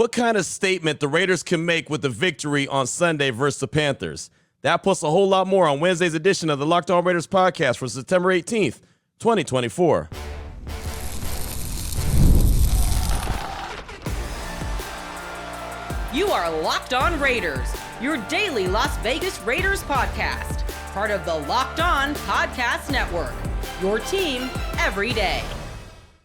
what kind of statement the Raiders can make with the victory on Sunday versus the Panthers. That plus a whole lot more on Wednesday's edition of the Locked On Raiders podcast for September 18th, 2024. You are Locked On Raiders, your daily Las Vegas Raiders podcast. Part of the Locked On Podcast Network, your team every day.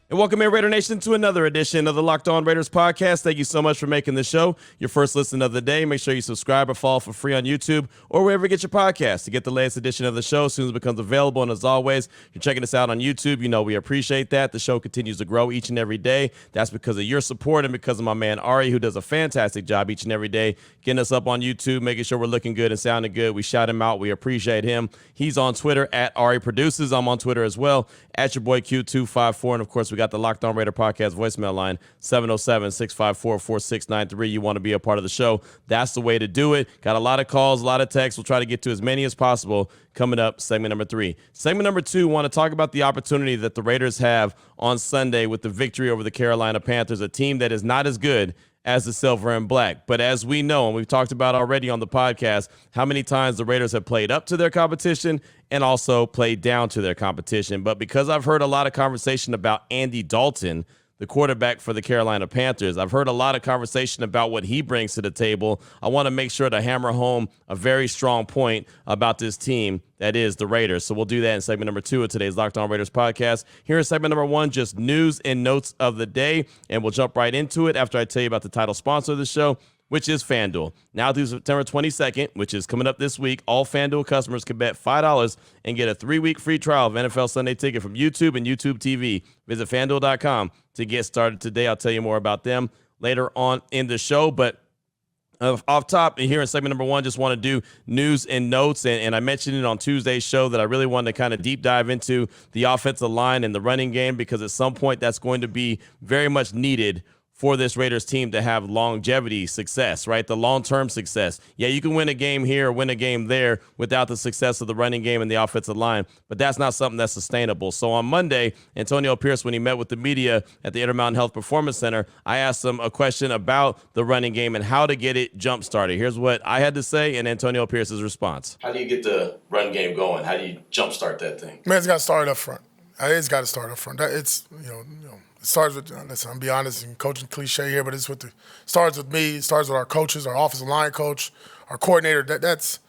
And welcome in, Raider Nation, to another edition of the Locked On Raiders podcast. Thank you so much for making this show your first listen of the day. Make sure you subscribe or follow for free on YouTube or wherever you get your podcasts to get the latest edition of the show as soon as it becomes available. And as always, if you're checking us out on YouTube, you know we appreciate that. The show continues to grow each and every day. That's because of your support and because of my man Ari, who does a fantastic job each and every day getting us up on YouTube, making sure we're looking good and sounding good. We shout him out. We appreciate him. He's on Twitter at Ari Produces. I'm on Twitter as well at your boy Q254. And of course, we got the Locked On Raider podcast voicemail line, 707-654-4693. You want to be a part of the show, that's the way to do it. Got a lot of calls, a lot of texts. We'll try to get to as many as possible. Coming up, segment number 3. Segment number 2, want to talk about the opportunity that the Raiders have on Sunday with the victory over the Carolina Panthers, a team that is not as good as the silver and black. But as we know, and we've talked about already on the podcast, how many times the Raiders have played up to their competition and also played down to their competition. But because I've heard a lot of conversation about Andy Dalton, the quarterback for the Carolina Panthers, I've heard a lot of conversation about what he brings to the table. I want to make sure to hammer home a very strong point about this team that is the Raiders. So we'll do that in segment number 2 of today's Locked On Raiders podcast. Here in segment number 1, just news and notes of the day, and we'll jump right into it after I tell you about the title sponsor of the show, which is FanDuel. Now through September 22nd, which is coming up this week, all FanDuel customers can bet $5 and get a 3-week free trial of NFL Sunday Ticket from YouTube and YouTube TV. Visit FanDuel.com to get started today. I'll tell you more about them later on in the show, but off top, here in segment number 1, just want to do news and notes, and I mentioned it on Tuesday's show that I really wanted to kind of deep dive into the offensive line and the running game, because at some point that's going to be very much needed for this Raiders team to have longevity success, right? The long-term success. Yeah, you can win a game here or win a game there without the success of the running game and the offensive line, but that's not something that's sustainable. So on Monday, Antonio Pierce, when he met with the media at the Intermountain Health Performance Center, I asked him a question about the running game and how to get it jump-started. Here's what I had to say and Antonio Pierce's response. How do you get the run game going? How do you jump-start that thing? Man, it's got to start up front. It's got to start up front. It's, it starts with, listen, I'm be honest, and coaching cliche here, but it starts with me. It starts with our coaches, our offensive line coach, our coordinator. That's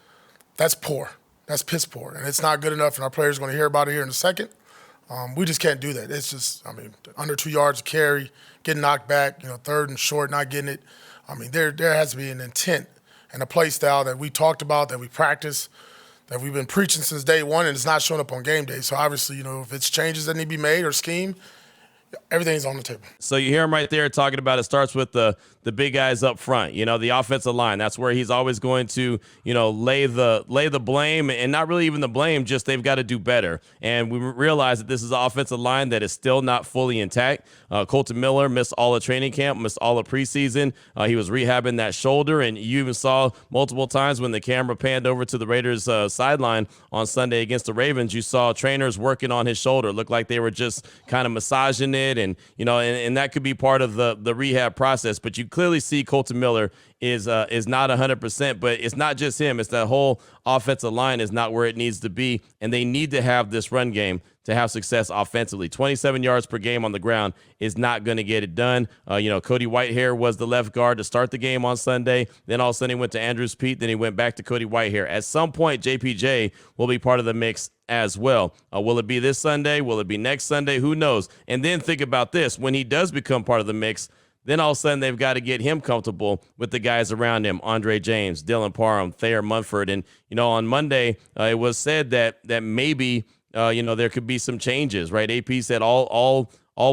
poor. That's piss poor. And it's not good enough, and our players are going to hear about it here in a second. We just can't do that. It's just, under 2 yards of carry, getting knocked back, third and short, not getting it. There has to be an intent and a play style that we talked about, that we practice, that we've been preaching since day one, and it's not showing up on game day. So obviously, if it's changes that need to be made or scheme, everything's on the table. So you hear him right there talking about it starts with the big guys up front, the offensive line. That's where he's always going to, lay the blame, and not really even the blame, just they've got to do better. And we realize that this is an offensive line that is still not fully intact. Colton Miller missed all of training camp, missed all of preseason. He was rehabbing that shoulder, and you even saw multiple times when the camera panned over to the Raiders sideline on Sunday against the Ravens, you saw trainers working on his shoulder. It looked like they were just kind of massaging it, and and that could be part of the rehab process. But you clearly see Colton Miller is not 100%, but it's not just him. It's that whole offensive line is not where it needs to be, and they need to have this run game to have success offensively. 27 yards per game on the ground is not going to get it done. Cody Whitehair was the left guard to start the game on Sunday. Then all of a sudden he went to Andrews Pete. Then he went back to Cody Whitehair. At some point, JPJ will be part of the mix as well. Will it be this Sunday? Will it be next Sunday? Who knows? And then think about this. When he does become part of the mix, then all of a sudden they've got to get him comfortable with the guys around him, Andre James, Dylan Parham, Thayer Munford. And, on Monday, it was said that maybe, there could be some changes, right? AP said all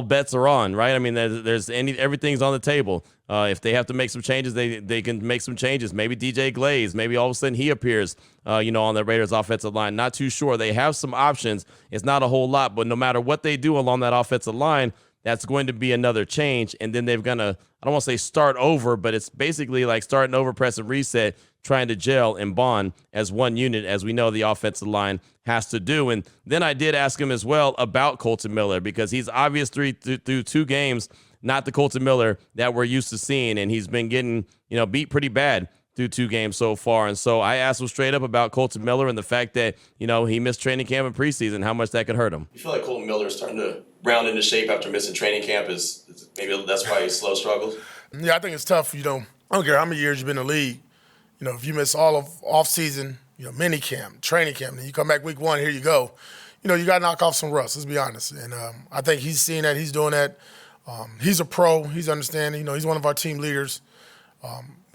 bets are on, right? Everything's on the table. If they have to make some changes, they can make some changes. Maybe DJ Glaze, maybe all of a sudden he appears, on the Raiders offensive line. Not too sure. They have some options. It's not a whole lot, but no matter what they do along that offensive line, that's going to be another change. And then they're going to, I don't want to say start over, but it's basically like starting over, press and reset, trying to gel and bond as one unit, as we know the offensive line has to do. And then I did ask him as well about Colton Miller, because he's obvious through 2 games not the Colton Miller that we're used to seeing. And he's been getting, beat pretty bad through 2 games so far. And so I asked him straight up about Colton Miller and the fact that, he missed training camp and preseason, how much that could hurt him. You feel like Colton Miller is starting to round into shape after missing training camp? Is maybe that's why he's slow struggles? Yeah, I think it's tough. I don't care how many years you've been in the league. If you miss all of off-season, mini camp, training camp, and you come back week 1, here you go. You got to knock off some rust, let's be honest. And I think he's seeing that. He's doing that. He's a pro. He's understanding. He's one of our team leaders.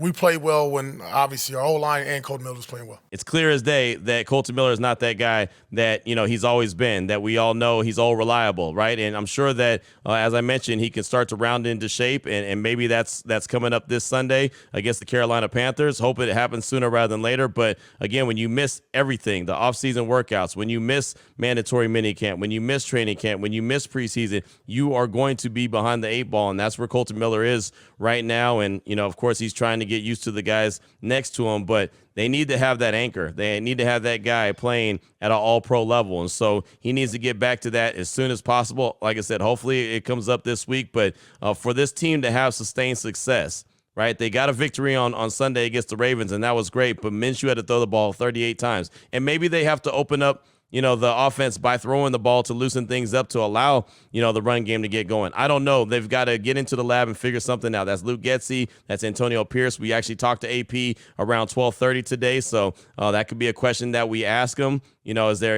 We played well when, obviously, our O-line and Colton Miller was playing well. It's clear as day that Colton Miller is not that guy that, he's always been, that we all know he's all reliable, right? And I'm sure that, as I mentioned, he can start to round into shape, and maybe that's coming up this Sunday against the Carolina Panthers. Hope it happens sooner rather than later. But, again, when you miss everything, the offseason workouts, when you miss mandatory minicamp, when you miss training camp, when you miss preseason, you are going to be behind the 8 ball, and that's where Colton Miller is right now. And, of course, he's trying to get used to the guys next to him, but they need to have that anchor. They need to have that guy playing at an all-pro level, and so he needs to get back to that as soon as possible. Like I said, hopefully it comes up this week, but for this team to have sustained success, right, they got a victory on Sunday against the Ravens, and that was great, but Minshew had to throw the ball 38 times, and maybe they have to open up the offense by throwing the ball to loosen things up to allow, the run game to get going. I don't know. They've got to get into the lab and figure something out. That's Luke Getsy. That's Antonio Pierce. We actually talked to AP around 12:30 today, so that could be a question that we ask him. Is there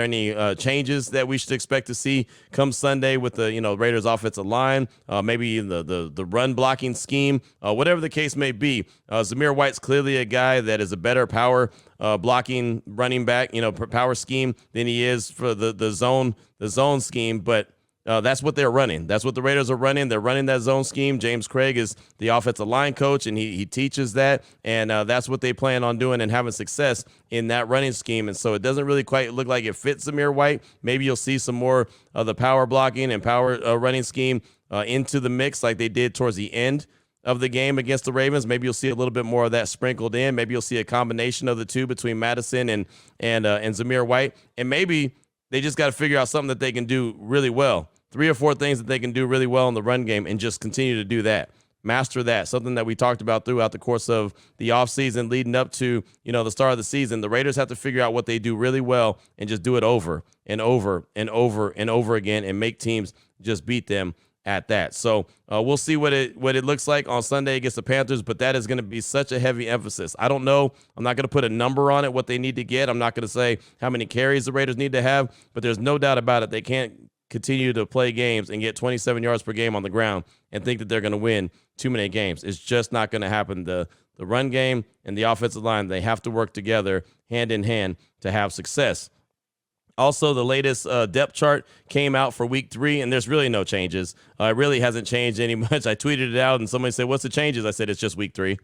any changes that we should expect to see come Sunday with the Raiders offensive line? Maybe the run blocking scheme, whatever the case may be. Zamir White's clearly a guy that is a better power blocking running back, power scheme than he is for the zone scheme, but that's what they're running. That's what the Raiders are running. They're running that zone scheme. James Craig is the offensive line coach, and he teaches that, and that's what they plan on doing and having success in that running scheme. And so it doesn't really quite look like it fits Zamir White. Maybe you'll see some more of the power blocking and power running scheme into the mix like they did towards the end of the game against the Ravens. Maybe you'll see a little bit more of that sprinkled in. Maybe you'll see a combination of the two between Madison and Zamir White. And maybe they just got to figure out something that they can do really well. 3 or 4 things that they can do really well in the run game and just continue to do that. Master that, something that we talked about throughout the course of the offseason leading up to, the start of the season. The Raiders have to figure out what they do really well and just do it over and over and over and over again and make teams just beat them at that. So we'll see what it looks like on Sunday against the Panthers, but that is going to be such a heavy emphasis. I don't know. I'm not going to put a number on it, what they need to get. I'm not going to say how many carries the Raiders need to have, but there's no doubt about it. They can't continue to play games and get 27 yards per game on the ground and think that they're going to win too many games. It's just not going to happen. The run game and the offensive line, they have to work together hand in hand to have success. Also, the latest depth chart came out for week 3, and there's really no changes. It really hasn't changed any much. I tweeted it out, and somebody said, "What's the changes?" I said, "It's just week 3."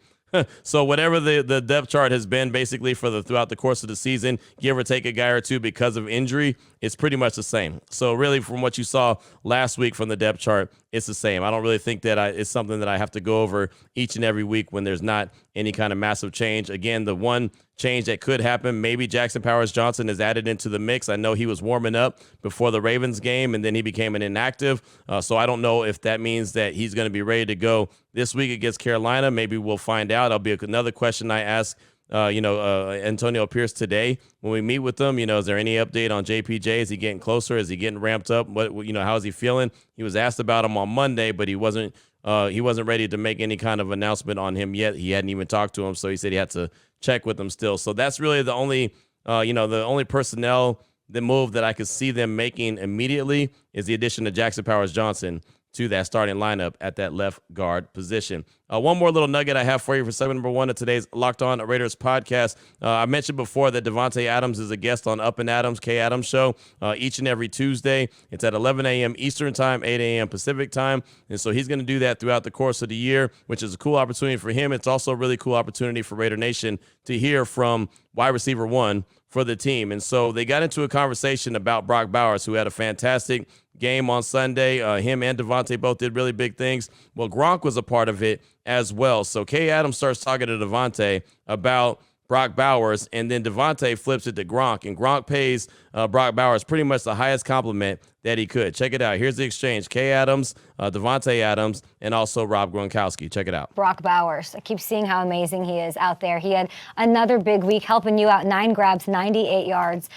So whatever the depth chart has been basically throughout the course of the season, give or take a guy or two because of injury, it's pretty much the same. So really from what you saw last week from the depth chart, it's the same. I don't really think that it's something that I have to go over each and every week when there's not any kind of massive change. Again, the one change that could happen, maybe Jackson Powers-Johnson is added into the mix. I know he was warming up before the Ravens game, and then he became an inactive. So I don't know if that means that he's going to be ready to go this week against Carolina. Maybe we'll find out. That'll be another question I ask Antonio Pierce today when we meet with them. Is there any update on JPJ? Is he getting closer? Is he getting ramped up? How is he feeling? He was asked about him on Monday, but he wasn't ready to make any kind of announcement on him yet. He hadn't even talked to him, so he said he had to check with him still. So that's really the only, the only personnel, the move that I could see them making immediately is the addition of Jackson Powers-Johnson to that starting lineup at that left guard position. One more little nugget I have for you for segment number 1 of today's Locked On Raiders podcast. I mentioned before that Devontae Adams is a guest on Up and Adams, K. Adams Show, each and every Tuesday. It's at 11 a.m. Eastern Time, 8 a.m. Pacific Time. And so he's going to do that throughout the course of the year, which is a cool opportunity for him. It's also a really cool opportunity for Raider Nation to hear from wide receiver 1 for the team. And so they got into a conversation about Brock Bowers, who had a fantastic game on Sunday. Him and Devontae both did really big things. Well, Gronk was a part of it as well. So Kay Adams starts talking to Devontae about Brock Bowers, and then Devontae flips it to Gronk, and Gronk pays Brock Bowers pretty much the highest compliment that he could. Check it out. Here's the exchange. Kay Adams, Devontae Adams, and also Rob Gronkowski. Check it out. Brock Bowers. I keep seeing how amazing he is out there. He had another big week helping you out, 9 grabs, 98 yards.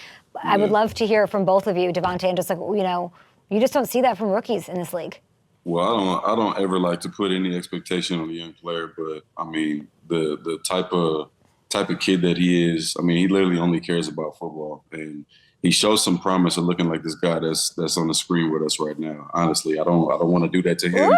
I would love to hear from both of you, Devontae, and just you just don't see that from rookies in this league. Well, I don't ever like to put any expectation on a young player, but I mean the type of kid that he is. I mean, he literally only cares about football, and he shows some promise of looking like this guy that's on the screen with us right now. Honestly, I don't want to do that to him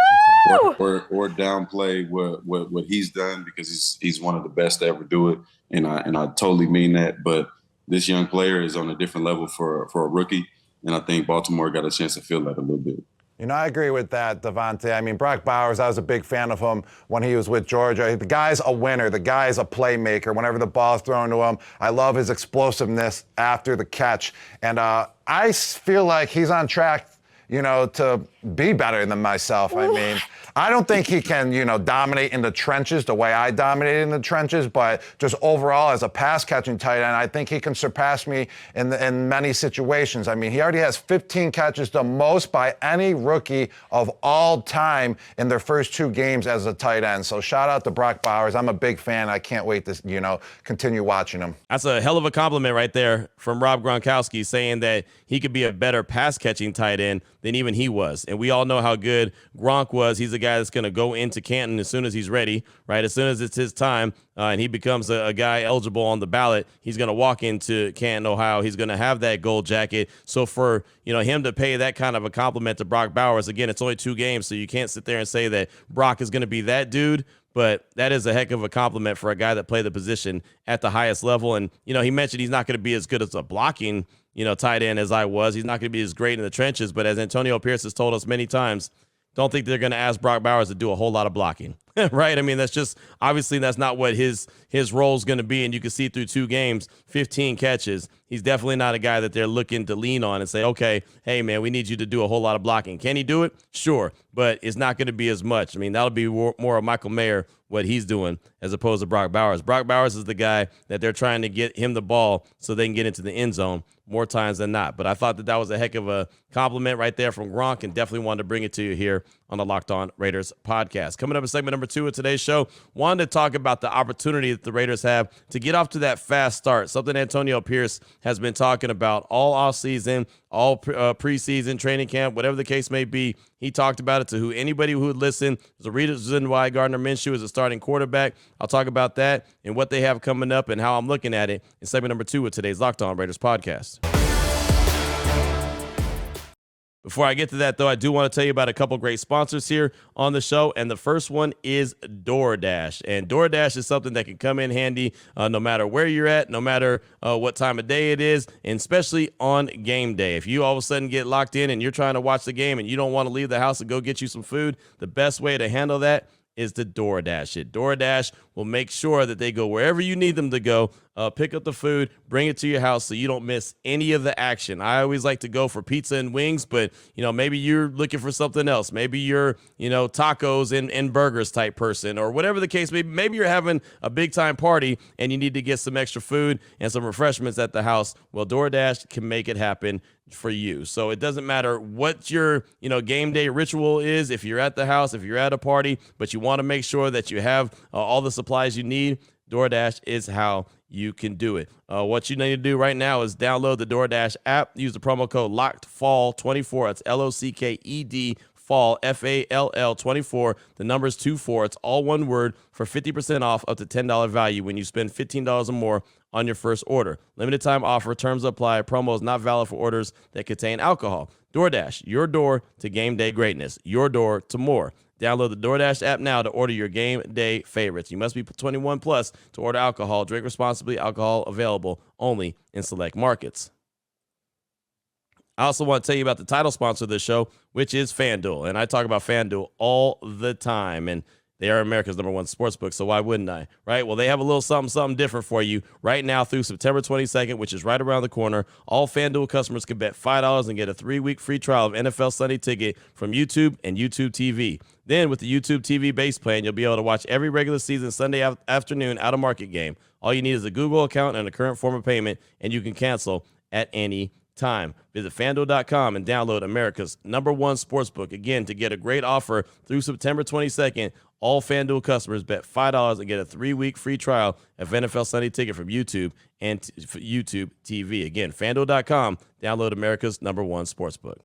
or downplay what he's done, because he's one of the best to ever do it, and I totally mean that. But this young player is on a different level for a rookie, and I think Baltimore got a chance to feel that a little bit. I agree with that, Devontae. I mean, Brock Bowers, I was a big fan of him when he was with Georgia. The guy's a winner. The guy's a playmaker. Whenever the ball's thrown to him, I love his explosiveness after the catch. And I feel like he's on track, to be better than myself. I mean, I don't think he can, dominate in the trenches the way I dominated in the trenches, but just overall as a pass-catching tight end, I think he can surpass me in many situations. I mean, he already has 15 catches, the most by any rookie of all time in their first 2 games as a tight end. So shout out to Brock Bowers. I'm a big fan. I can't wait to, continue watching him. That's a hell of a compliment right there from Rob Gronkowski, saying that he could be a better pass-catching tight end than even he was. And we all know how good Gronk was. He's a guy that's going to go into Canton as soon as he's ready, right? As soon as it's his time and he becomes a guy eligible on the ballot, he's going to walk into Canton, Ohio. He's going to have that gold jacket. So for him to pay that kind of a compliment to Brock Bowers, again, it's only 2 games, so you can't sit there and say that Brock is going to be that dude. But that is a heck of a compliment for a guy that played the position at the highest level. And, he mentioned he's not going to be as good as a blocking, tight end as I was. He's not going to be as great in the trenches. But as Antonio Pierce has told us many times, don't think they're going to ask Brock Bowers to do a whole lot of blocking, right? I mean, that's just obviously that's not what his role is going to be. And you can see through 2 games, 15 catches. He's definitely not a guy that they're looking to lean on and say, okay, hey, man, we need you to do a whole lot of blocking. Can he do it? Sure, but it's not going to be as much. I mean, that'll be more of Michael Mayer, what he's doing, as opposed to Brock Bowers. Brock Bowers is the guy that they're trying to get him the ball so they can get into the end zone more times than not. But I thought that was a heck of a compliment right there from Gronk, and definitely wanted to bring it to you here on the Locked On Raiders podcast. Coming up in segment number 2 of today's show, wanted to talk about the opportunity that the Raiders have to get off to that fast start, something Antonio Pierce has been talking about all offseason, all preseason, training camp, whatever the case may be. He talked about it to anybody who would listen. There's a reason why Gardner Minshew is a starting quarterback. I'll talk about that and what they have coming up and how I'm looking at it in segment number 2 of today's Locked On Raiders podcast. Before I get to that, though, I do want to tell you about a couple great sponsors here on the show, and the first one is DoorDash. And DoorDash is something that can come in handy no matter where you're at, no matter what time of day it is, and especially on game day. If you all of a sudden get locked in and you're trying to watch the game and you don't want to leave the house and go get you some food, the best way to handle that is to DoorDash it. DoorDash will make sure that they go wherever you need them to go, pick up the food, bring it to your house so you don't miss any of the action. I always like to go for pizza and wings, but, maybe you're looking for something else. Maybe you're, tacos and burgers type person, or whatever the case may be. Maybe you're having a big time party and you need to get some extra food and some refreshments at the house. Well, DoorDash can make it happen for you. So it doesn't matter what your, game day ritual is. If you're at the house, if you're at a party, but you want to make sure that you have all the supplies you need, DoorDash is how you can do it. What you need to do right now is download the DoorDash app. Use the promo code LOCKEDFALL24. That's LOCKED fall, FALL 24. The number's 24. It's all one word for 50% off up to $10 value when you spend $15 or more on your first order. Limited time offer. Terms apply. Promo is not valid for orders that contain alcohol. DoorDash, your door to game day greatness. Your door to more. Download the DoorDash app now to order your game day favorites. You must be 21 plus to order alcohol. Drink responsibly. Alcohol available only in select markets. I also want to tell you about the title sponsor of this show, which is FanDuel. And I talk about FanDuel all the time. And they are America's #1 sportsbook, so why wouldn't I, right? Well, they have a little something different for you right now through September 22nd, which is right around the corner. All FanDuel customers can bet $5 and get a 3-week free trial of NFL Sunday Ticket from YouTube and YouTube TV. Then with the YouTube TV base plan, you'll be able to watch every regular season Sunday afternoon out-of-market game. All you need is a Google account and a current form of payment, and you can cancel at any time. Visit FanDuel.com and download America's #1 sportsbook. Again, to get a great offer through September 22nd, all FanDuel customers bet $5 and get a 3-week free trial of NFL Sunday Ticket from YouTube and YouTube TV. Again, FanDuel.com, download America's #1 sportsbook.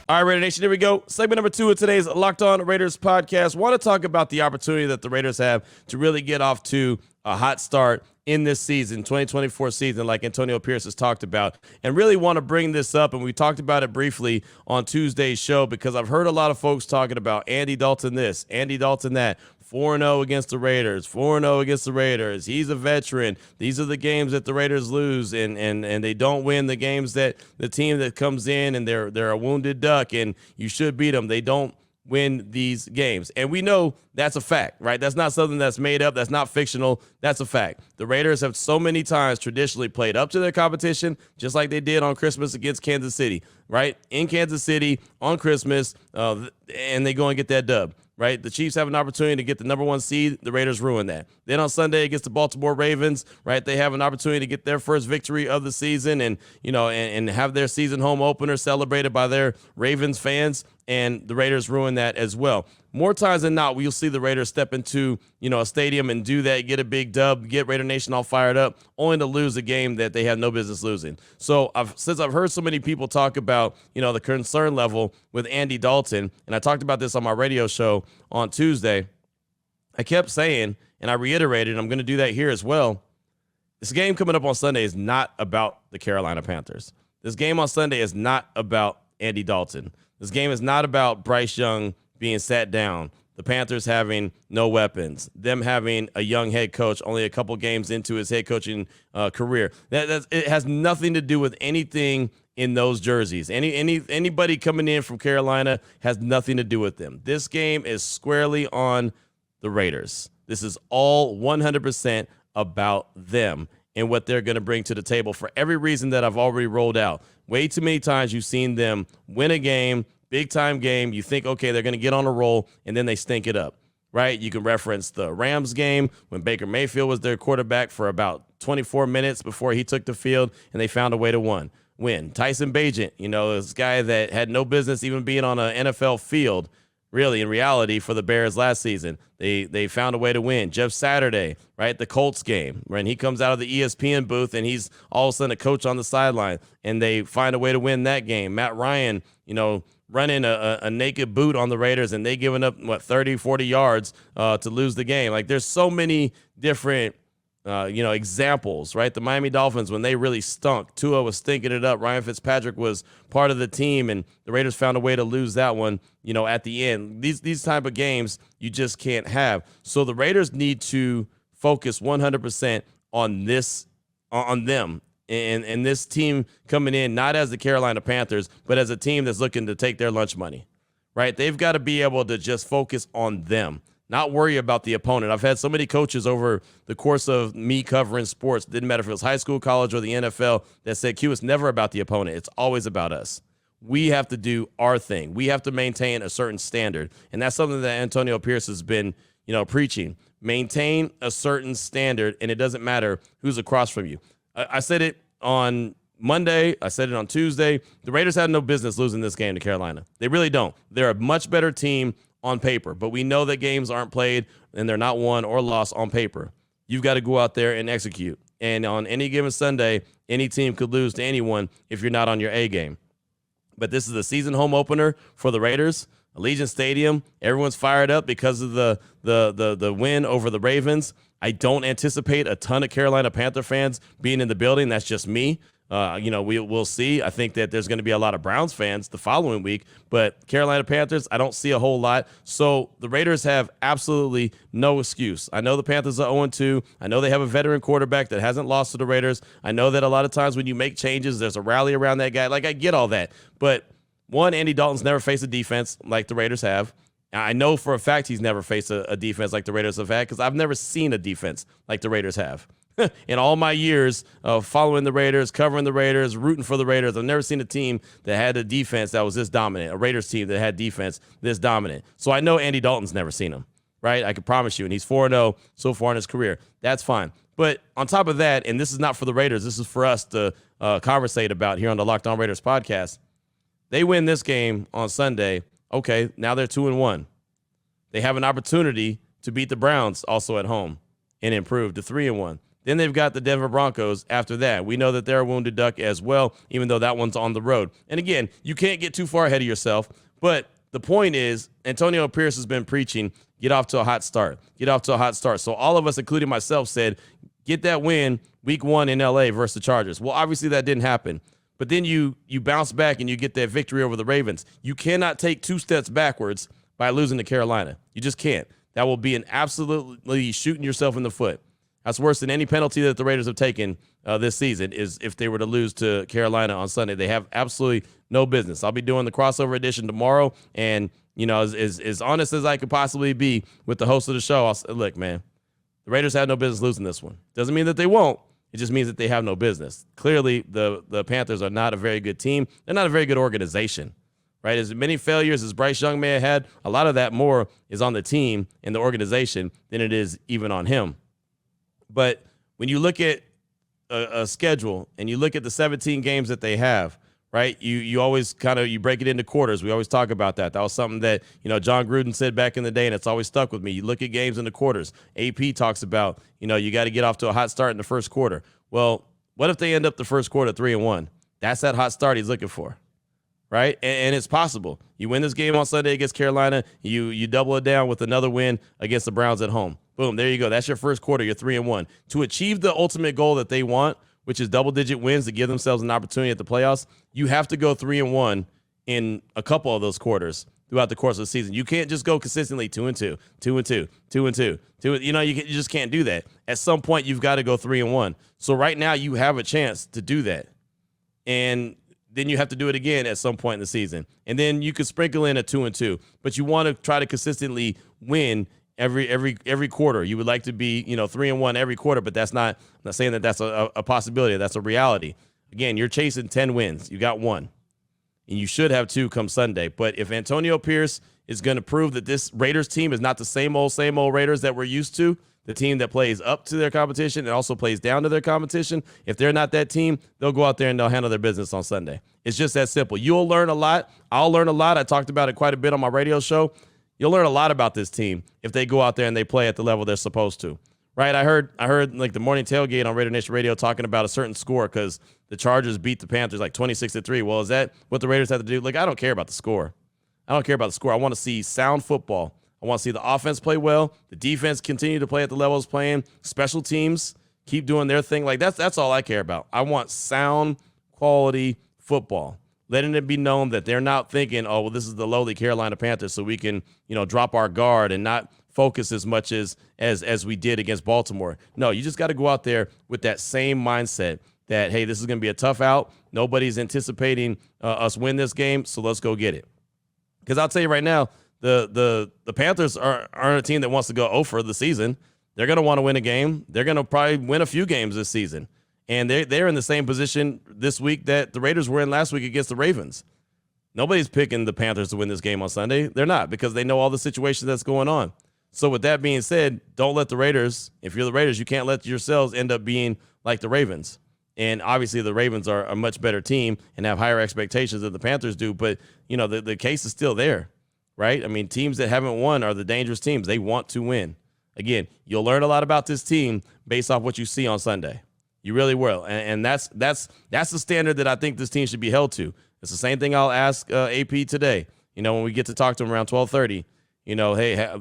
All right, Raider Nation, here we go. Segment number 2 of today's Locked On Raiders podcast. Want to talk about the opportunity that the Raiders have to really get off to a hot start in this season, 2024 season, like Antonio Pierce has talked about, and really want to bring this up. And we talked about it briefly on Tuesday's show because I've heard a lot of folks talking about Andy Dalton this, Andy Dalton that, 4-0 against the Raiders, 4-0 against the Raiders. He's a veteran. These are the games that the Raiders lose, and they don't win the games that the team that comes in and they're a wounded duck, and you should beat them. They don't win these games. And we know that's a fact, right? That's not something that's made up. That's not fictional. That's a fact. The Raiders have so many times traditionally played up to their competition, just like they did on Christmas against Kansas City, right? In Kansas City on Christmas, and they go and get that dub. Right, the Chiefs have an opportunity to get the #1 seed. The Raiders ruin that. Then on Sunday against the Baltimore Ravens, right, they have an opportunity to get their first victory of the season, and and have their season home opener celebrated by their Ravens fans. And the Raiders ruin that as well. More times than not, we'll see the Raiders step into a stadium and do that, get a big dub, get Raider Nation all fired up, only to lose a game that they have no business losing. So since I've heard so many people talk about the concern level with Andy Dalton, and I talked about this on my radio show on Tuesday, I kept saying, and I reiterated, and I'm going to do that here as well, this game coming up on Sunday is not about the Carolina Panthers. This game on Sunday is not about Andy Dalton. This game is not about Bryce Young being sat down, the Panthers having no weapons, them having a young head coach only a couple games into his head coaching career. It has nothing to do with anything in those jerseys. Anybody coming in from Carolina has nothing to do with them. This game is squarely on the Raiders. This is all 100% about them and what they're going to bring to the table for every reason that I've already rolled out. Way too many times you've seen them win a game, big-time game. You think, okay, they're going to get on a roll, and then they stink it up, right? You can reference the Rams game when Baker Mayfield was their quarterback for about 24 minutes before he took the field, and they found a way to win. Tyson Bagent, this guy that had no business even being on an NFL field, really, in reality, for the Bears last season. They found a way to win. Jeff Saturday, right, the Colts game, when he comes out of the ESPN booth and he's all of a sudden a coach on the sideline, and they find a way to win that game. Matt Ryan, running a naked boot on the Raiders, and they giving up, 30, 40 yards to lose the game. Like, there's so many different examples, right? The Miami Dolphins, when they really stunk, Tua was stinking it up. Ryan Fitzpatrick was part of the team, and the Raiders found a way to lose that one, at the end. These type of games you just can't have. So the Raiders need to focus 100% on them and this team coming in, not as the Carolina Panthers, but as a team that's looking to take their lunch money, right? They've got to be able to just focus on them, not worry about the opponent. I've had so many coaches over the course of me covering sports, didn't matter if it was high school, college, or the NFL, that said, Q, it's never about the opponent. It's always about us. We have to do our thing. We have to maintain a certain standard. And that's something that Antonio Pierce has been, preaching. Maintain a certain standard, and it doesn't matter who's across from you. I said it on Monday. I said it on Tuesday. The Raiders had no business losing this game to Carolina. They really don't. They're a much better team on paper, but we know that games aren't played and they're not won or lost on paper. You've got to go out there and execute. And on any given Sunday, any team could lose to anyone if you're not on your A game. But this is the season home opener for the Raiders. Allegiant Stadium, everyone's fired up because of the win over the Ravens. I don't anticipate a ton of Carolina Panther fans being in the building. That's just me. We'll see. I think that there's going to be a lot of Browns fans the following week, but Carolina Panthers, I don't see a whole lot. So the Raiders have absolutely no excuse. I know the Panthers are 0-2. I know they have a veteran quarterback that hasn't lost to the Raiders. I know that a lot of times when you make changes, there's a rally around that guy. Like, I get all that. But one, Andy Dalton's never faced a defense like the Raiders have. I know for a fact he's never faced a defense like the Raiders have had because I've never seen a defense like the Raiders have. In all my years of following the Raiders, covering the Raiders, rooting for the Raiders, I've never seen a team that had a defense that was this dominant, a Raiders team that had defense this dominant. So I know Andy Dalton's never seen them, right? I can promise you. And he's 4-0 so far in his career. That's fine. But on top of that, and this is not for the Raiders, this is for us to conversate about here on the Locked On Raiders podcast. They win this game on Sunday. Okay, now they're 2-1. They have an opportunity to beat the Browns also at home and improve to 3-1. Then they've got the Denver Broncos after that. We know that they're a wounded duck as well, even though that one's on the road. And again, you can't get too far ahead of yourself. But the point is, Antonio Pierce has been preaching, get off to a hot start. Get off to a hot start. So all of us, including myself, said, get that win week 1 in L.A. versus the Chargers. Well, obviously that didn't happen. But then you bounce back and you get that victory over the Ravens. You cannot take 2 steps backwards by losing to Carolina. You just can't. That will be an absolutely shooting yourself in the foot. That's worse than any penalty that the Raiders have taken this season is if they were to lose to Carolina on Sunday. They have absolutely no business. I'll be doing the crossover edition tomorrow, and, as honest as I could possibly be with the host of the show, I'll say, look, man, the Raiders have no business losing this one. Doesn't mean that they won't. It just means that they have no business. Clearly, the Panthers are not a very good team. They're not a very good organization, right? As many failures as Bryce Young may have had, a lot of that more is on the team and the organization than it is even on him. But when you look at a schedule and you look at the 17 games that they have, right, you always you break it into quarters. We always talk about that. That was something that, John Gruden said back in the day, and it's always stuck with me. You look at games in the quarters. AP talks about, you got to get off to a hot start in the first quarter. Well, what if they end up the first quarter 3-1? That's that hot start he's looking for, right? And it's possible. You win this game on Sunday against Carolina, you double it down with another win against the Browns at home. Boom, there you go. That's your first quarter. You're 3-1. To achieve the ultimate goal that they want, which is double-digit wins to give themselves an opportunity at the playoffs, you have to go 3-1 in a couple of those quarters throughout the course of the season. You can't just go consistently 2-2, 2-2, 2-2, 2. You just can't do that. At some point, you've got to go 3-1. So right now, you have a chance to do that, and then you have to do it again at some point in the season, and then you could sprinkle in a 2-2. But you want to try to consistently win every quarter. You would like to be 3-1 every quarter, but I'm not saying that that's a possibility. That's a reality. Again, you're chasing 10 wins. You got 1, and you should have 2 come Sunday. But if Antonio Pierce is going to prove that this Raiders team is not the same old Raiders that we're used to, the team that plays up to their competition and also plays down to their competition, if they're not that team, they'll go out there and they'll handle their business on Sunday. It's just that simple. You'll learn a lot. I'll learn a lot. I talked about it quite a bit on my radio show. You'll learn a lot about this team if they go out there and they play at the level they're supposed to, right? I heard like the morning tailgate on Raider Nation Radio talking about a certain score because the Chargers beat the Panthers like 26-3. Well, is that what the Raiders have to do? Like, I don't care about the score. I don't care about the score. I want to see sound football. I want to see the offense play well, the defense continue to play at the level it's playing, special teams keep doing their thing. Like, that's all I care about. I want sound, quality football. Letting it be known that they're not thinking, oh, well, this is the lowly Carolina Panthers, so we can, drop our guard and not focus as much as we did against Baltimore. No, you just got to go out there with that same mindset that, hey, this is going to be a tough out. Nobody's anticipating us win this game, so let's go get it. Because I'll tell you right now, the Panthers aren't a team that wants to go 0 for the season. They're going to want to win a game. They're going to probably win a few games this season. And they're in the same position this week that the Raiders were in last week against the Ravens. Nobody's picking the Panthers to win this game on Sunday. They're not, because they know all the situations that's going on. So with that being said, don't let the Raiders, if you're the Raiders, you can't let yourselves end up being like the Ravens. And obviously the Ravens are a much better team and have higher expectations than the Panthers do. But, the case is still there, right? I mean, teams that haven't won are the dangerous teams. They want to win. Again, you'll learn a lot about this team based off what you see on Sunday. You really will. And that's the standard that I think this team should be held to. It's the same thing I'll ask AP today. When we get to talk to him around 12:30, hey,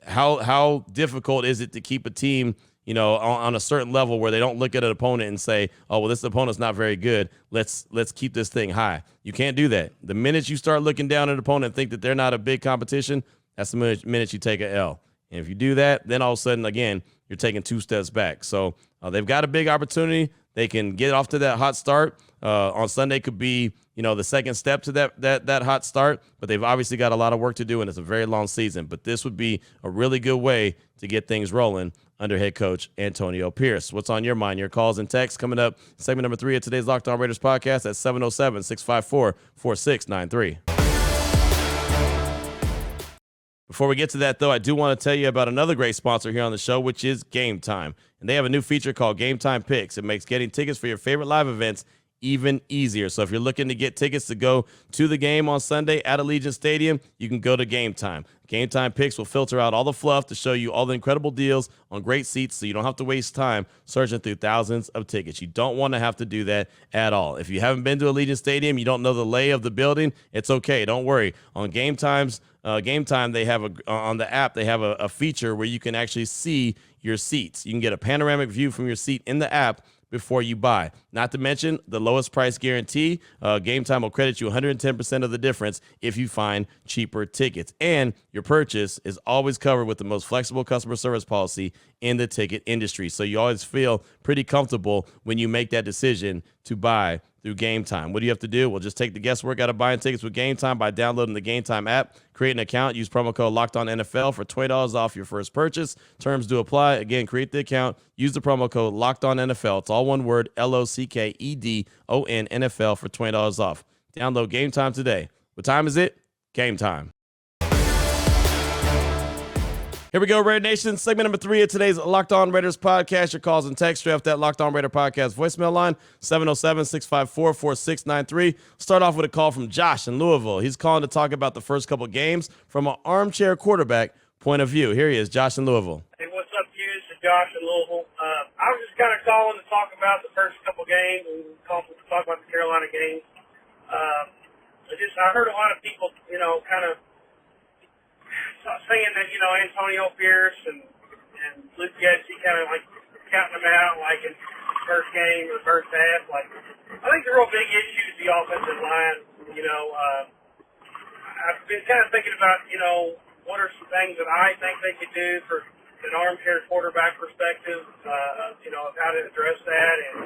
how difficult is it to keep a team, on a certain level where they don't look at an opponent and say, oh, well, this opponent's not very good. Let's keep this thing high. You can't do that. The minute you start looking down at an opponent and think that they're not a big competition, that's the minute you take an L. And if you do that, then all of a sudden, again, you're taking 2 steps back. So they've got a big opportunity. They can get off to that hot start. On Sunday could be, the second step to that hot start. But they've obviously got a lot of work to do, and it's a very long season. But this would be a really good way to get things rolling under head coach Antonio Pierce. What's on your mind? Your calls and texts coming up. Segment number 3 of today's Locked On Raiders podcast at 707-654-4693. Before we get to that, though, I do want to tell you about another great sponsor here on the show, which is Gametime. And they have a new feature called Gametime Picks. It makes getting tickets for your favorite live events even easier. So if you're looking to get tickets to go to the game on Sunday at Allegiant Stadium, you can go to Gametime. Gametime Picks will filter out all the fluff to show you all the incredible deals on great seats, so you don't have to waste time searching through thousands of tickets. You don't want to have to do that at all. If you haven't been to Allegiant Stadium, you don't know the lay of the building, it's okay. Don't worry. On Gametime, they have on the app, they have a feature where you can actually see your seats. You can get a panoramic view from your seat in the app before you buy. Not to mention the lowest price guarantee. Gametime will credit you 110% of the difference if you find cheaper tickets. And your purchase is always covered with the most flexible customer service policy in the ticket industry. So you always feel pretty comfortable when you make that decision to buy through Gametime. What do you have to do? Well, just take the guesswork out of buying tickets with Gametime by downloading the Gametime app, create an account, use promo code LOCKEDONNFL for $20 off your first purchase. Terms do apply. Again, create the account, use the promo code LOCKEDONNFL. It's all one word, LOCKEDON NFL for $20 off. Download Gametime today. What time is it? Game time. Here we go, Raider Nation. Segment number 3 of today's Locked On Raiders podcast. Your calls and text straight off that Locked On Raider podcast voicemail line, 707-654-4693. Start off with a call from Josh in Louisville. He's calling to talk about the first couple games from an armchair quarterback point of view. Here he is, Josh in Louisville. Hey, what's up, Hugh? This is Josh in Louisville. I was just kind of calling to talk about the first couple games and talk about the Carolina games. I heard a lot of people, kind of saying that, Antonio Pierce and Luke Getsy kind of like counting them out like in the first game or the first half. Like, I think the real big issue is the offensive line. I've been kind of thinking about, what are some things that I think they could do for an armchair quarterback perspective, of how to address that. And,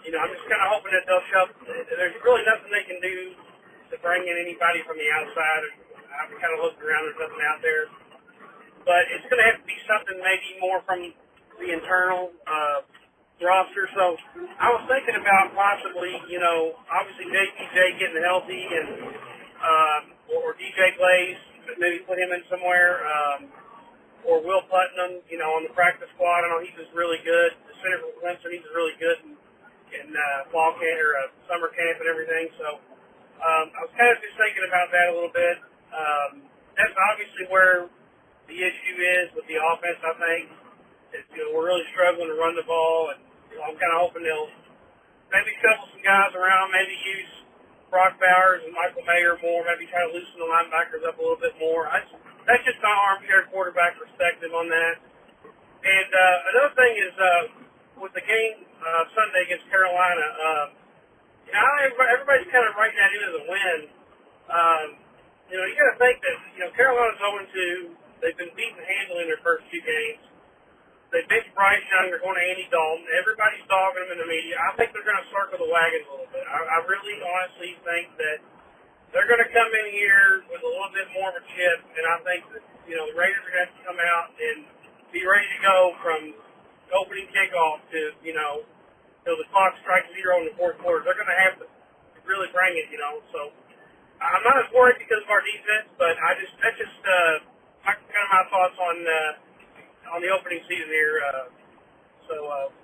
I'm just kind of hoping that they'll show, there's really nothing they can do to bring in anybody from the outside. I've kind of looked around, there's nothing out there. But it's going to have to be something maybe more from the internal roster. So I was thinking about possibly, obviously JPJ getting healthy and or DJ Glaze, maybe put him in somewhere, or Will Putnam, on the practice squad. I know he was really good. The center from Clemson, he was really good in fall camp or summer camp and everything. So I was kind of just thinking about that a little bit. That's obviously where the issue is with the offense, I think. We're really struggling to run the ball, and I'm kind of hoping they'll maybe shuffle some guys around, maybe use Brock Bowers and Michael Mayer more, maybe try to loosen the linebackers up a little bit more. That's just my armchair quarterback perspective on that. And another thing is with the game Sunday against Carolina, everybody's kind of writing that in as a win. You got to think that, Carolina's 0-2. They've been beaten handily in their first 2 games. They benched Bryce Young. They're going to Andy Dalton. Everybody's dogging them in the media. I think they're going to circle the wagons a little bit. I really honestly think that they're going to come in here with a little bit more of a chip, and I think that, the Raiders are going to have to come out and be ready to go from opening kickoff to, till the clock strikes 0 in the fourth quarter. They're going to have to really bring it, So I'm not as worried because of our defense, but that's just kind of my thoughts on the opening season here.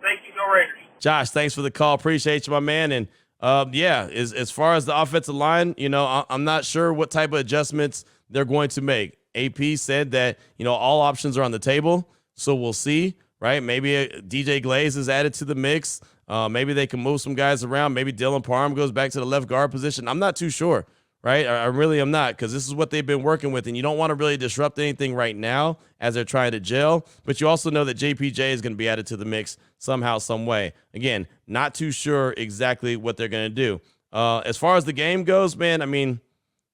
Thank you, go Raiders. Josh, thanks for the call. Appreciate you, my man. And as far as the offensive line, I'm not sure what type of adjustments they're going to make. AP said that, all options are on the table, so we'll see, right? Maybe DJ Glaze is added to the mix. Maybe they can move some guys around. Maybe Dylan Parham goes back to the left guard position. I'm not too sure. Right? I really am not, because this is what they've been working with, and you don't want to really disrupt anything right now as they're trying to gel, but you also know that JPJ is going to be added to the mix somehow, some way. Again, not too sure exactly what they're going to do. As far as the game goes, man, I mean,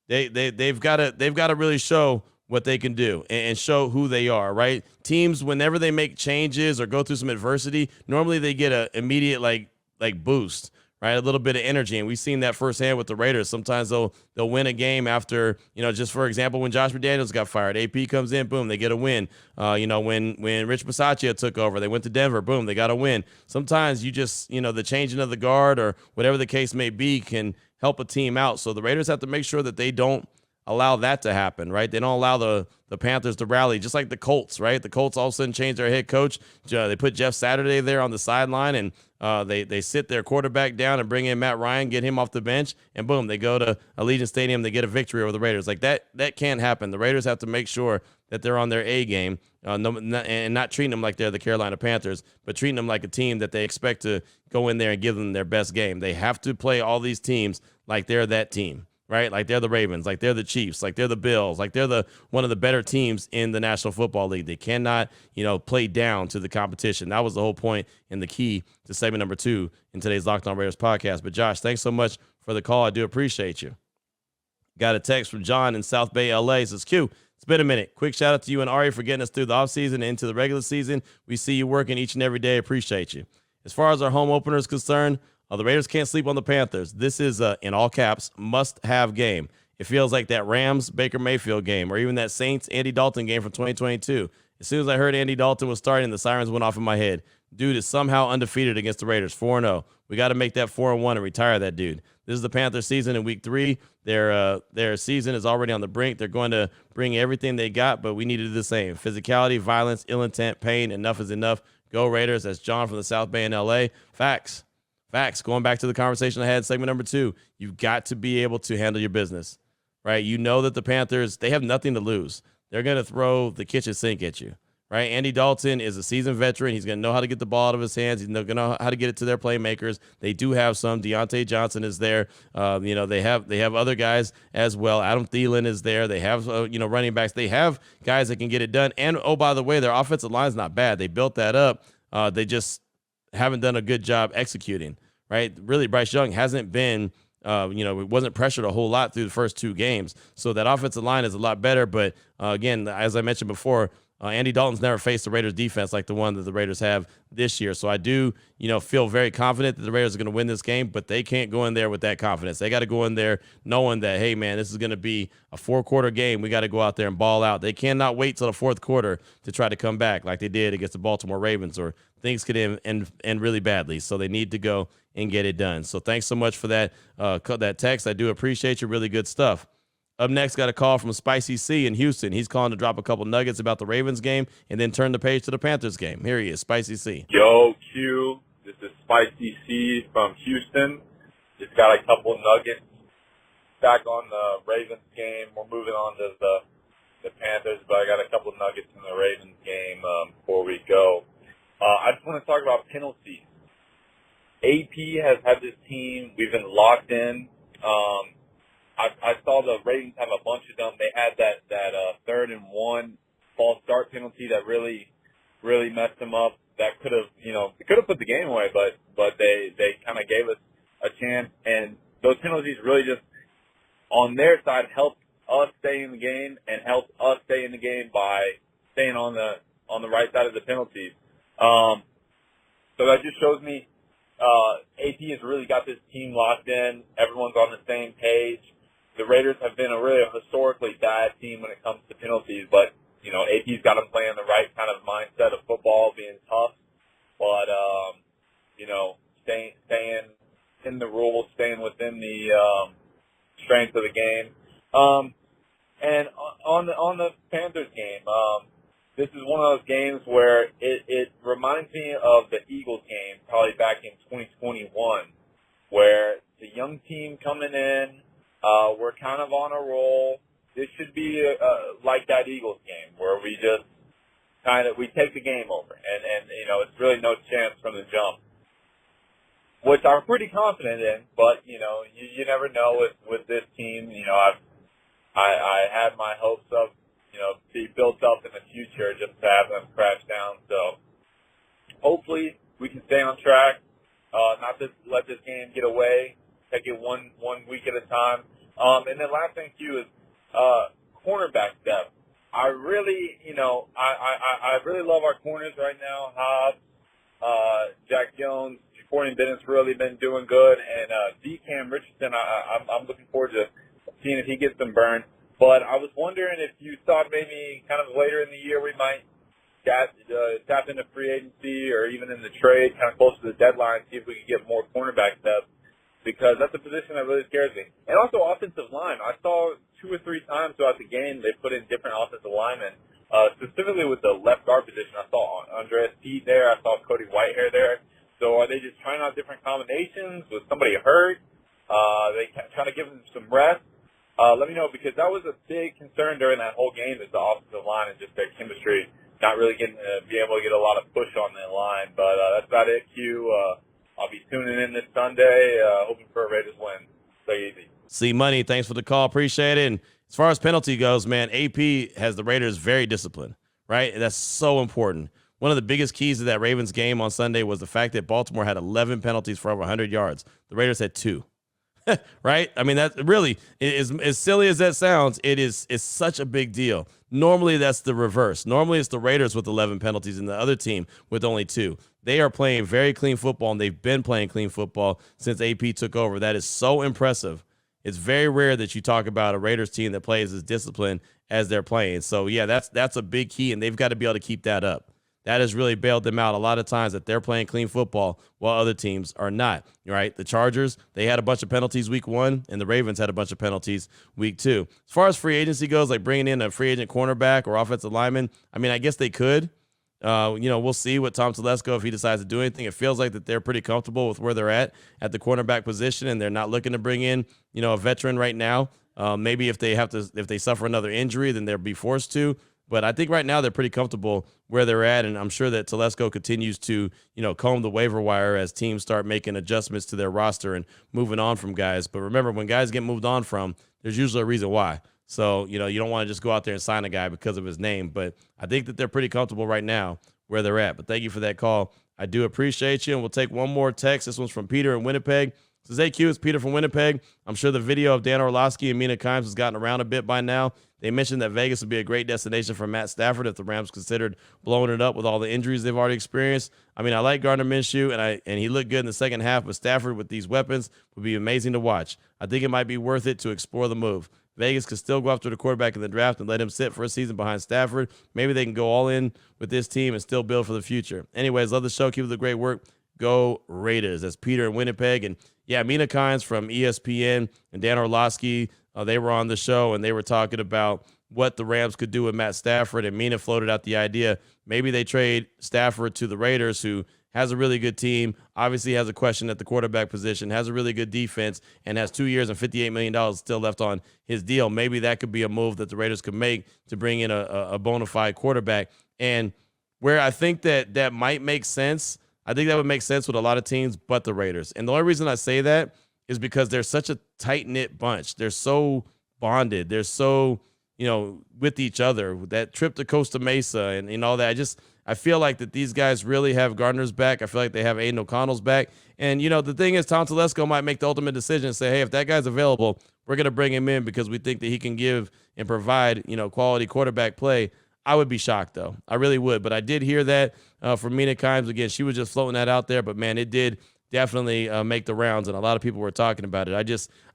they've got to really show what they can do and show who they are, right? Teams, whenever they make changes or go through some adversity, normally they get an immediate like boost, right? A little bit of energy. And we've seen that firsthand with the Raiders. Sometimes they'll win a game after, just for example, when Josh McDaniels got fired, AP comes in, boom, they get a win. When Rich Bisaccia took over, they went to Denver, boom, they got a win. Sometimes you just, the changing of the guard or whatever the case may be can help a team out. So the Raiders have to make sure that they don't allow that to happen, right? They don't allow the Panthers to rally, just like the Colts, right? The Colts all of a sudden changed their head coach. They put Jeff Saturday there on the sideline, and they sit their quarterback down and bring in Matt Ryan, get him off the bench, and boom, they go to Allegiant Stadium, they get a victory over the Raiders. Like that can't happen. The Raiders have to make sure that they're on their A game and not treating them like they're the Carolina Panthers, but treating them like a team that they expect to go in there and give them their best game. They have to play all these teams like they're that team. Right? Like they're the Ravens, like they're the Chiefs, like they're the Bills, like they're one of the better teams in the National Football League. They cannot, play down to the competition. That was the whole point and the key to segment number 2 in today's Locked On Raiders podcast. But Josh, thanks so much for the call. I do appreciate you. Got a text from John in South Bay, LA. It says, Q, it's been a minute. Quick shout out to you and Ari for getting us through the offseason and into the regular season. We see you working each and every day. Appreciate you. As far as our home opener is concerned, the Raiders can't sleep on the Panthers. This is, in all caps, must-have game. It feels like that Rams-Baker Mayfield game or even that Saints-Andy Dalton game from 2022. As soon as I heard Andy Dalton was starting, the sirens went off in my head. Dude is somehow undefeated against the Raiders, 4-0. We got to make that 4-1 and retire that dude. This is the Panthers season in week 3. Their season is already on the brink. They're going to bring everything they got, but we need to do the same. Physicality, violence, ill intent, pain, enough is enough. Go Raiders. That's John from the South Bay in LA. Facts. Going back to the conversation I had, segment number 2, you've got to be able to handle your business, right? You know that the Panthers, they have nothing to lose. They're going to throw the kitchen sink at you, right? Andy Dalton is a seasoned veteran. He's going to know how to get the ball out of his hands. He's going to know how to get it to their playmakers. They do have some. Deontay Johnson is there. They have other guys as well. Adam Thielen is there. They have, running backs. They have guys that can get it done. And, oh, by the way, their offensive line is not bad. They built that up. They just haven't done a good job executing, right? Really, Bryce Young hasn't been, it wasn't pressured a whole lot through the first 2 games. So that offensive line is a lot better. But again, as I mentioned before, Andy Dalton's never faced the Raiders defense like the one that the Raiders have this year. So I do, feel very confident that the Raiders are going to win this game, but they can't go in there with that confidence. They got to go in there knowing that, hey, man, this is going to be a 4-quarter game. We got to go out there and ball out. They cannot wait till the 4th quarter to try to come back like they did against the Baltimore Ravens, or things could end really badly. So they need to go and get it done. So thanks so much for that text. I do appreciate you. Really good stuff. Up next, got a call from Spicy C in Houston. He's calling to drop a couple nuggets about the Ravens game and then turn the page to the Panthers game. Here he is, Spicy C. Yo, Q. This is Spicy C from Houston. Just got a couple nuggets back on the Ravens game. We're moving on to the Panthers, but I got a couple nuggets in the Ravens game before we go. I just want to talk about penalties. AP has had this team. We've been locked in. I saw the Ravens have a bunch of them. They had that 3rd and 1 false start penalty that really messed them up. That could have put the game away, but they kind of gave us a chance. And those penalties really just on their side helped us stay in the game and helped us stay in the game by staying on the right side of the penalties. So that just shows me AP has really got this team locked in. Everyone's on the same page. The Raiders have been a really historically bad team when it comes to penalties, but, AP's got them playing the right kind of mindset of football, being tough, but, staying in the rules, staying within the strength of the game. And on the Panthers game, this is one of those games where it reminds me of the Eagles game, probably back in 2021, where the young team coming in, we're kind of on a roll. This should be like that Eagles game where we just we take the game over, and it's really no chance from the jump, which I'm pretty confident in. But you never know with this team. I had my hopes of be built up in the future just to have them crash down. So hopefully we can stay on track, not to let this game get away. Take it one week at a time. And then last thing too is cornerback depth. I really, I really love our corners right now. Hobbs, Jack Jones, sporting business really been doing good, and Cam Richardson, I'm looking forward to seeing if he gets some burn. But I was wondering if you thought maybe kind of later in the year we might tap into free agency or even in the trade, kind of close to the deadline, see if we could get more cornerback depth, because that's a position that really scares me. And also offensive line. I saw 2 or 3 times throughout the game they put in different offensive linemen, specifically with the left guard position. I saw Andreas Pete there. I saw Cody Whitehair there. So are they just trying out different combinations? Was somebody hurt? They trying to give them some rest? Let me know, because that was a big concern during that whole game, is the offensive line and just their chemistry, not really getting be able to get a lot of push on the line. But that's about it, Q. I'll be tuning in this Sunday, hoping for a Raiders win. Stay easy. See Money, thanks for the call. Appreciate it. And as far as penalty goes, man, AP has the Raiders very disciplined, right? That's so important. One of the biggest keys to that Ravens game on Sunday was the fact that Baltimore had 11 penalties for over 100 yards. The Raiders had 2. Right? I mean, that really is, as silly as that sounds, it's such a big deal. Normally, that's the reverse. Normally, it's the Raiders with 11 penalties and the other team with only 2. They are playing very clean football, and they've been playing clean football since AP took over. That is so impressive. It's very rare that you talk about a Raiders team that plays as disciplined as they're playing. So, yeah, that's a big key, and they've got to be able to keep that up. That has really bailed them out a lot of times, that they're playing clean football while other teams are not, right? The Chargers, they had a bunch of penalties week 1, and the Ravens had a bunch of penalties week 2. As far as free agency goes, like bringing in a free agent cornerback or offensive lineman, I mean, I guess they could. We'll see what Tom Telesco, if he decides to do anything. It feels like that they're pretty comfortable with where they're at the cornerback position, and they're not looking to bring in, a veteran right now. Maybe if they suffer another injury, then they'll be forced to. But I think right now they're pretty comfortable where they're at, and I'm sure that Telesco continues to, comb the waiver wire as teams start making adjustments to their roster and moving on from guys. But remember, when guys get moved on from, there's usually a reason why. So, you don't want to just go out there and sign a guy because of his name. But I think that they're pretty comfortable right now where they're at. But thank you for that call. I do appreciate you, and we'll take one more text. This one's from Peter in Winnipeg. Says, hey, Q, it's Peter from Winnipeg. I'm sure the video of Dan Orlovsky and Mina Kimes has gotten around a bit by now. They mentioned that Vegas would be a great destination for Matt Stafford if the Rams considered blowing it up with all the injuries they've already experienced. I mean, I like Gardner Minshew, and he looked good in the second half, but Stafford with these weapons would be amazing to watch. I think it might be worth it to explore the move. Vegas could still go after the quarterback in the draft and let him sit for a season behind Stafford. Maybe they can go all in with this team and still build for the future. Anyways, love the show. Keep up the great work. Go Raiders. That's Peter in Winnipeg. And yeah, Mina Kimes from ESPN and Dan Orlovsky, they were on the show, and they were talking about what the Rams could do with Matt Stafford. And Mina floated out the idea, maybe they trade Stafford to the Raiders, who has a really good team, obviously has a question at the quarterback position, has a really good defense, and has 2 years and $58 million still left on his deal. Maybe that could be a move that the Raiders could make to bring in a bona fide quarterback. And where I think that might make sense, I think that would make sense with a lot of teams but the Raiders. And the only reason I say that is because they're such a tight-knit bunch. They're so bonded. They're so, with each other. That trip to Costa Mesa and all that. I feel like that these guys really have Gardner's back. I feel like they have Aiden O'Connell's back. And, the thing is, Tom Telesco might make the ultimate decision and say, hey, if that guy's available, we're going to bring him in because we think that he can give and provide, quality quarterback play. I would be shocked, though. I really would. But I did hear that from Mina Kimes. Again, she was just floating that out there. But, man, it did definitely make the rounds, and a lot of people were talking about it.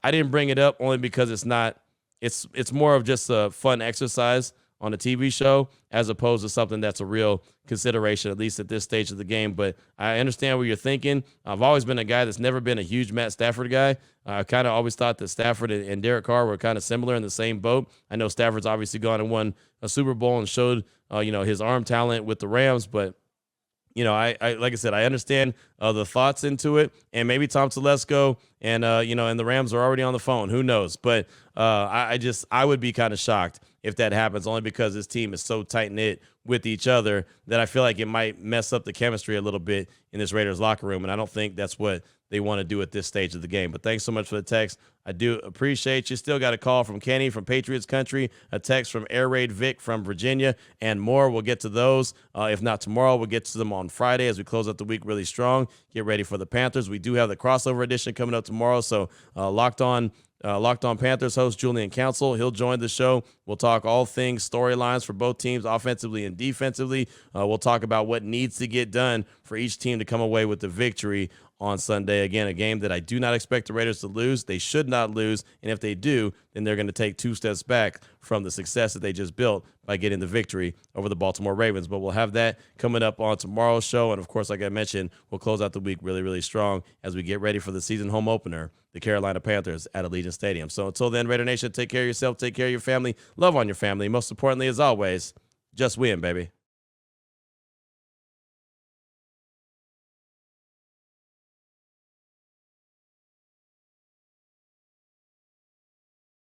I didn't bring it up only because it's more of just a fun exercise on a TV show as opposed to something that's a real consideration, at least at this stage of the game. But I understand what you're thinking. I've always been a guy that's never been a huge Matt Stafford guy. I kind of always thought that Stafford and Derek Carr were kind of similar in the same boat. I know Stafford's obviously gone and won a Super Bowl and showed, his arm talent with the Rams, but I like I said, I understand the thoughts into it, and maybe Tom Telesco and and the Rams are already on the phone. Who knows? But I would be kind of shocked if that happens, only because this team is so tight knit with each other that I feel like it might mess up the chemistry a little bit in this Raiders locker room, and I don't think that's what they want to do at this stage of the game. But thanks so much for the text. I do appreciate you. Still got a call from Kenny from Patriots Country, a text from Air Raid Vic from Virginia, and more. We'll get to those. If not tomorrow, we'll get to them on Friday as we close out the week really strong. Get ready for the Panthers. We do have the crossover edition coming up tomorrow, so Locked On Panthers host Julian Council. He'll join the show. We'll talk all things storylines for both teams, offensively and defensively. We'll talk about what needs to get done for each team to come away with the victory on Sunday. Again, a game that I do not expect the Raiders to lose. They should not lose. And if they do, then they're going to take 2 steps back from the success that they just built by getting the victory over the Baltimore Ravens. But we'll have that coming up on tomorrow's show. And, of course, like I mentioned, we'll close out the week really, really strong as we get ready for the season home opener, the Carolina Panthers at Allegiant Stadium. So until then, Raider Nation, take care of yourself, take care of your family, love on your family. Most importantly, as always, just win, baby.